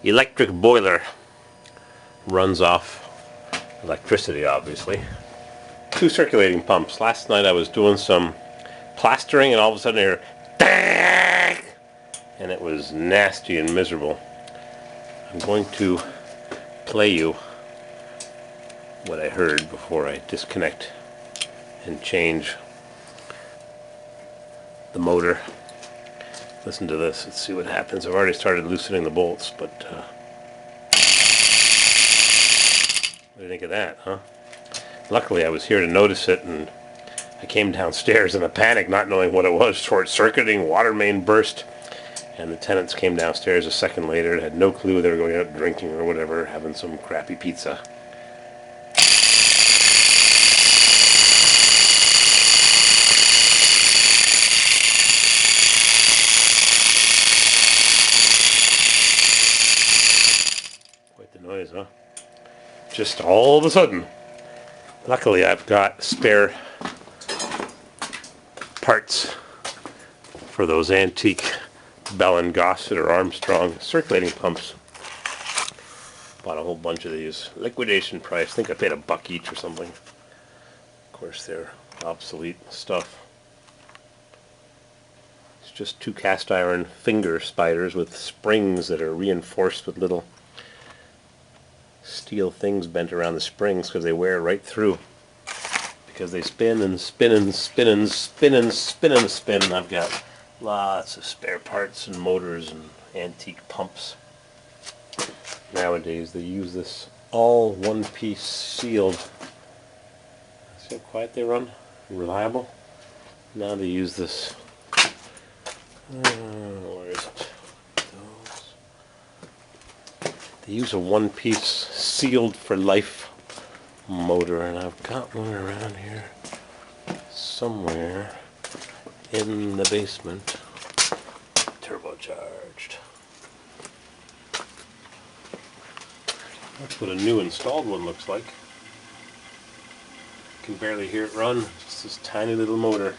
electric boiler runs off electricity, obviously. 2 circulating pumps. Last night I was doing some plastering and all of a sudden I hear dang! And it was nasty and miserable. I'm going to play you what I heard before I disconnect and change the motor. Listen to this. Let's see what happens. I've already started loosening the bolts, but what do you think of that, huh? Luckily I was here to notice it, and I came downstairs in a panic, not knowing what it was. Short-circuiting, water main burst, and the tenants came downstairs a second later and had no clue they were going out drinking or whatever, having some crappy pizza. Quite the noise, huh? Just all of a sudden. Luckily I've got spare parts for those antique Bell & Gossett or Armstrong circulating pumps. Bought a whole bunch of these. Liquidation price. I think I paid $1 each or something. Of course they're obsolete stuff. It's just 2 cast iron finger spiders with springs that are reinforced with little steel things bent around the springs because they wear right through. Because they spin and spin and spin and spin and spin and spin. I've got lots of spare parts and motors and antique pumps. Nowadays they use this all one-piece sealed. See how quiet they run? Reliable. Now they use this. Where is it? They use a one-piece sealed for life motor, and I've got one around here somewhere in the basement. Turbocharged. That's what a new installed one looks like. You can barely hear it run. It's this tiny little motor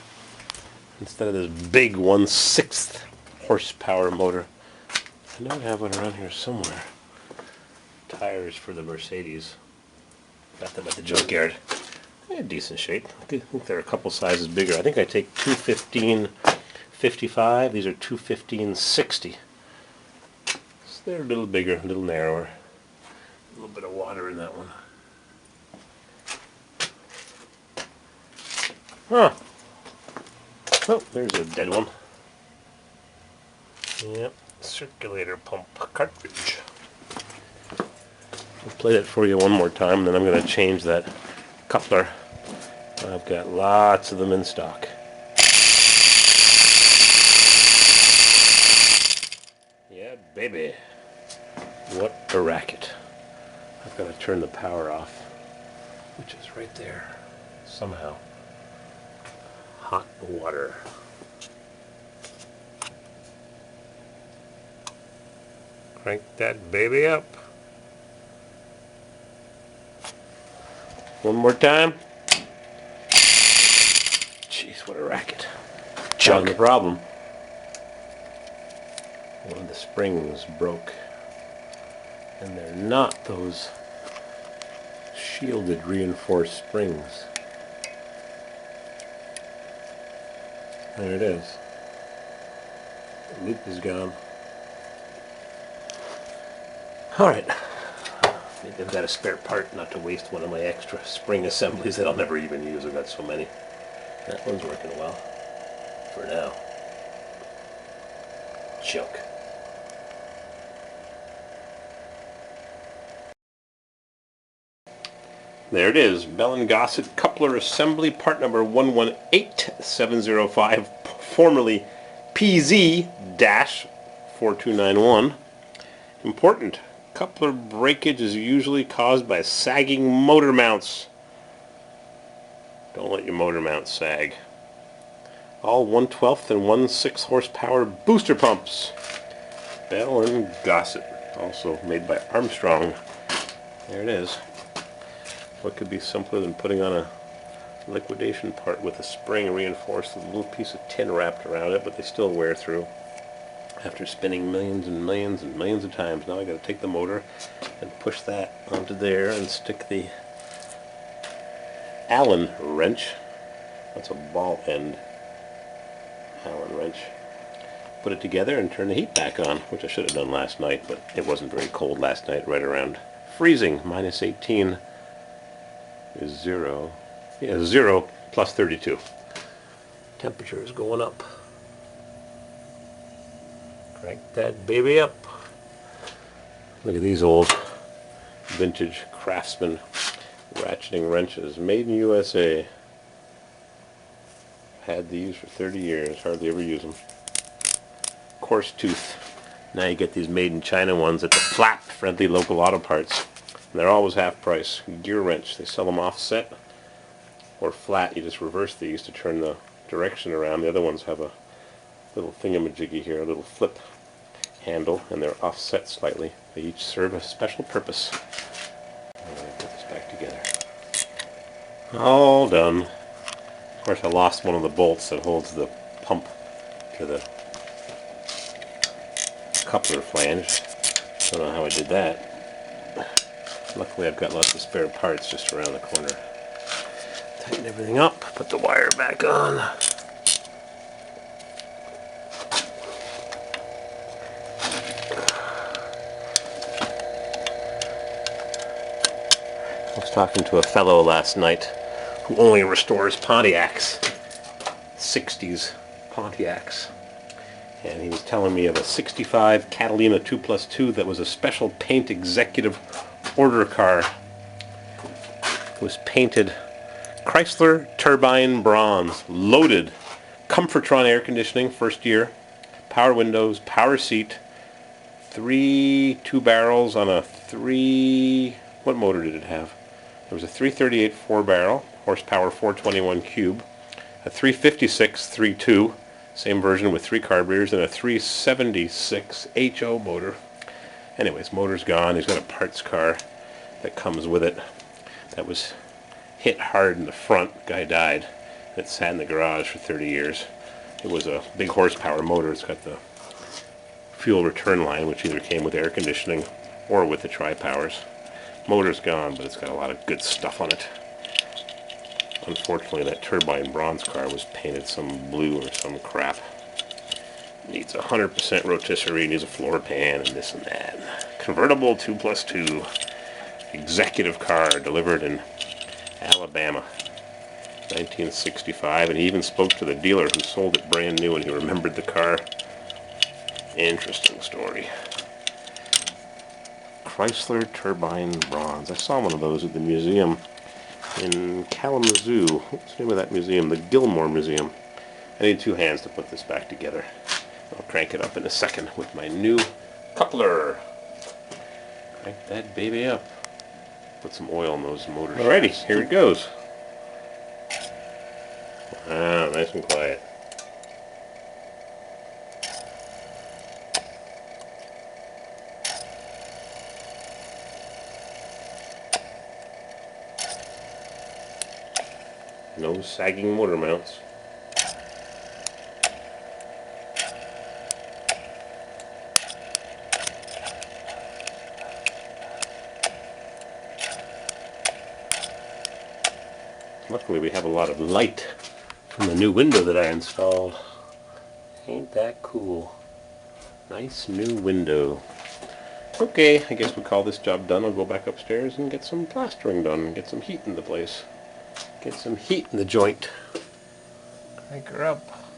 instead of this big 1/6 horsepower motor. I know I have one around here somewhere. Tires for the Mercedes. Got them at the junkyard. They're in decent shape. I think they're a couple sizes bigger. I think I take 215/55. These are 215/60. So they're a little bigger, a little narrower. A little bit of water in that one. Huh. Oh, there's a dead one. Yep. Circulator pump cartridge. I'll play that for you one more time, and then I'm going to change that coupler. I've got lots of them in stock. Yeah, baby. What a racket. I've got to turn the power off, which is right there. Somehow. Hot water. Crank that baby up. One more time. Jeez, what a racket. Junk. The problem. One of the springs broke. And they're not those shielded reinforced springs. There it is. The loop is gone. Alright. Maybe I've got a spare part not to waste one of my extra spring assemblies that I'll never even use. I've got so many. That one's working well. For now. Junk. There it is. Bell & Gossett coupler assembly, part number 118705, formerly PZ-4291. Important. Coupler breakage is usually caused by sagging motor mounts. Don't let your motor mount sag. All 1/12 and 1/6 horsepower booster pumps. Bell & Gossett, also made by Armstrong. There it is. What could be simpler than putting on a liquidation part with a spring reinforced with a little piece of tin wrapped around it, but they still wear through. After spinning millions and millions and millions of times, now I got to take the motor and push that onto there and stick the Allen wrench. That's a ball end Allen wrench. Put it together and turn the heat back on, which I should have done last night, but it wasn't very cold last night, right around freezing. Minus 18 is 0. Yeah, 0 plus 32. Temperature is going up. Crank that baby up. Look at these old vintage Craftsman ratcheting wrenches, made in USA. Had these for 30 years, hardly ever use them. Coarse tooth. Now you get these made in China ones at the flat, friendly local auto parts. And they're always half price. Gear wrench, they sell them offset or flat. You just reverse these to turn the direction around. The other ones have a little thingamajiggy here, a little flip handle, and they're offset slightly. They each serve a special purpose. I'm going to put this back together. All done. Of course, I lost one of the bolts that holds the pump to the coupler flange. Don't know how I did that. Luckily, I've got lots of spare parts just around the corner. Tighten everything up, put the wire back on. I was talking to a fellow last night who only restores Pontiacs, 60s Pontiacs. And he was telling me of a 65 Catalina 2+2 that was a special paint executive order car. It was painted Chrysler turbine bronze, loaded, Comfortron air conditioning, first year, power windows, power seat, 2 barrels on a what motor did it have? There was a 338 4-barrel, horsepower 421 cube, a 356 3.2, same version with 3 carburetors, and a 376 HO motor. Anyways, motor's gone. He's got a parts car that comes with it that was hit hard in the front. Guy died. It sat in the garage for 30 years. It was a big horsepower motor. It's got the fuel return line, which either came with air conditioning or with the tri-powers. Motor's gone, but it's got a lot of good stuff on it. Unfortunately, that turbine bronze car was painted some blue or some crap. Needs 100% rotisserie, needs a floor pan, and this and that. Convertible 2+2. Executive car delivered in Alabama, 1965, and he even spoke to the dealer who sold it brand new and he remembered the car. Interesting story. Chrysler turbine bronze. I saw one of those at the museum in Kalamazoo. What's the name of that museum? The Gilmore Museum. I need 2 hands to put this back together. I'll crank it up in a second with my new coupler. Crank that baby up. Put some oil in those motors. Alrighty, here it goes. Ah, nice and quiet. No sagging motor mounts. Luckily we have a lot of light from the new window that I installed. Ain't that cool? Nice new window. Okay, I guess we'll call this job done. I'll go back upstairs and get some plastering done and get some heat in the place. Get some heat in the joint. Crank her up.